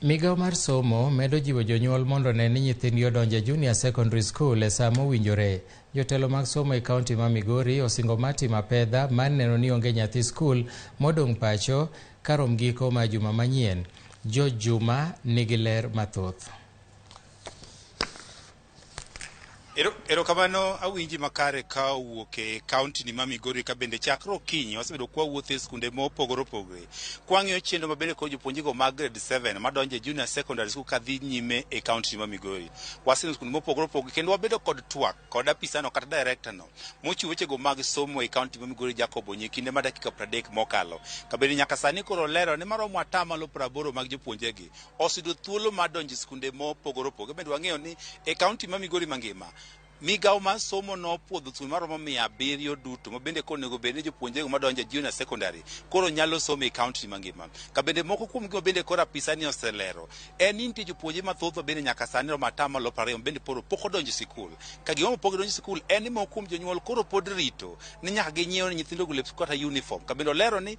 Migago mar somo medo jiwo jonyuol mondo ne ni nyithindgi odonje junior secondary school e saa mowinjore. Jotelo mag somo e kaunti ma Migori osingo matim Apedha mar neno ni onge nyathi skul modong' pacho karom giko ma juma manyien. Juma nigi ler mathoth. Erokamano awinji makare ka owuok e kaunti ni ma Migori ka bende chakre okinyi wasebedo kwa wuotho e skunde mopogore opogore. Kwang'iyo chenro mabende kod jopuonjrego mag grade 7 madonjo e junior secondary school kadhi nyime e kaunti ni ma Migori. Waseneno skunde mopogore opogore kendo wabedo kod twak kod apisano kata director no mochiwo wechego mag somo e kaunti ma Migori Jacob Onye kinde ma dakika 30 mokalo. Kabende nyaka sani koro lero ni maromo atamalo 80 mag jopuonjregi oseyudo thuolo mar donjo e skunde mopogore opogore. Bende wang'eyo ni e kaunti ma Migori mangima Migago mar somo nopuodho skunde maromo 700 duto mabende konego bed ni jopuonjrego madonjo e junior secondary koro nyalo somo e kaunti mangima. Kabende moko kuom gima bende koro apisani oselero en ni nitie jopuonjre mathoth bende nyaka sani romo atamalo 20 bende pok odonjo e sikul. Ka gima pok odonjo e sikul en ni moko kuom jonyuol koro pod rito ni nyaka ginyiew ne nyithindogo lep skul kata uniform. Kabende olero ni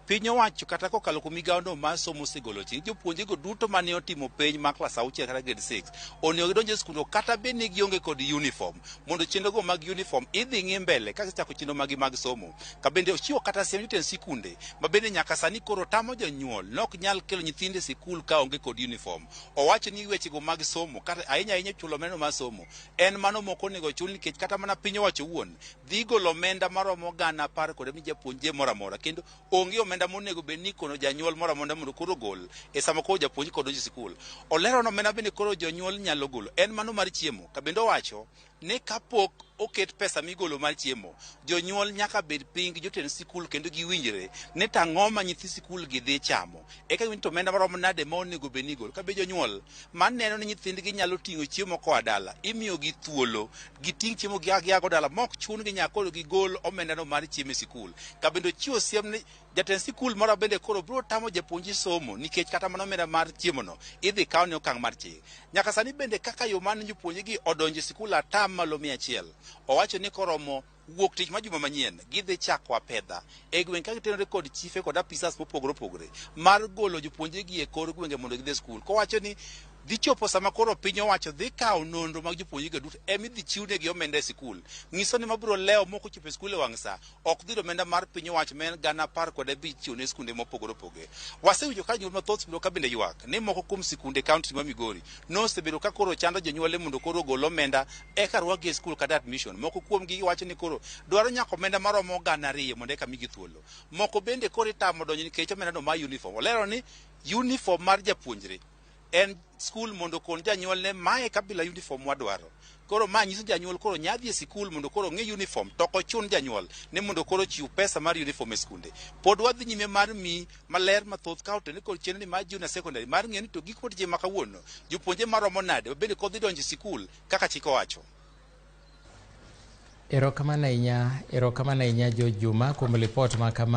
piny owacho kata kokalo kuom migawono mar somo osegolo chik jopuonjrego duto mane otimo penj mar klas 6 kata grade 6 onego gidonj e skul kata bed ni gionge kod uniform mondo chenrogo mag uniform idhi ng'i mbele ka gichako chenro mag somo. Kabende ochiwo kata siem jotend sikunde mabende nyaka sani koro tamo jonyuol nok nyal kelo nyithinde sikul ka onge kod uniform. Owacho ni wechego mag somo kata ahinya chulo omenda mar somo en mano moko onego chul nikech kata mana piny owacho wuon dhi golo omenda maromo gana 10 kod mi japuonjre moro amora kendo onge omenda monego bed ni kono janyuol moro amora mondo koro gol e sama koro japuonj kod donjo e sikul. Olero no omenda bende koro jonyuol nyalo golo en mano mar chiemo. Kabende owacho ni kapok oket pesa migolo mar chiemo jonyuol nyaka bed piny gi jotend sikul kendo giwinjre ni tang'o ma nyithi sikul gi dhi chamo eka giwinj to omenda maromo nade ma onego bed ni igolo. Kabe jonyuol maneno ni nyithindgi nyalo ting'o chiemo koa dala imiyo gi thuolo giting' chiemo giago dala mok chun gi nyaka koro gigol omendano mar chiemo e sikul. Kabende ochiwo siem ni jatend sikul moro bende koro biro tamo japuonj somo nikech kata mana omenda mar chiemono idhi kaw ne okang' mar chik. Nyaka sani bende kaka yo man jopuonjregi odonjo e sikul atamalo 100 owacho ni koromo wuok tich ma juma manyien gidhi chako Apedha e gweng' ka gitenore kod chife kod apisas mopogore opogore mar golo jopuonjregi e kor gwenge mondo gidhi skul. Kowacho ni dhi chopo sama koro piny owacho dhi kawo nonro mag jopuonjregi duto emi dhi chiwnegi omenda e sikul. Ng'iso ni mabiro lewo moko chopo e skul e wang' sa ok dhi omenda mar piny owacho men gana 10 chiwo ne skunde mopogore opogore. Wasewinjo ka jonyuol mathoth biro ka bende ywak ni moko kuom sikunde kaunti ma Migori nosebedo ka koro chando jonyuol mondo koro gol omenda eka rwakgi e skul kata admission. Moko kuom gi wacho ni koro dwaro nyaka omenda maromo gana 2 mondo eka migi thuolo. Moko bende koro itamo donjo nikech omenda no mar uniform. Olero ni uniform mar japuonjre en skul mondo kon janyuol ne mae kabila uniform wadwaro. Koro ma nyiso janyuol koro nyadhi e sikul mondo koro ng'e uniform to ok ochun janyuol ne mondo koro chiw pesa mar uniform e skunde. Pod wadhi nyime mar mi maler mathoth ka otene kod chenro ni mar junior secondary mar ng'e ni to gik motije ma kawuono jopuonje maromo nade bende kodhi donjo e sikul kaka chik owacho. Erokamano ahinya Juma kuom ripot ma kama.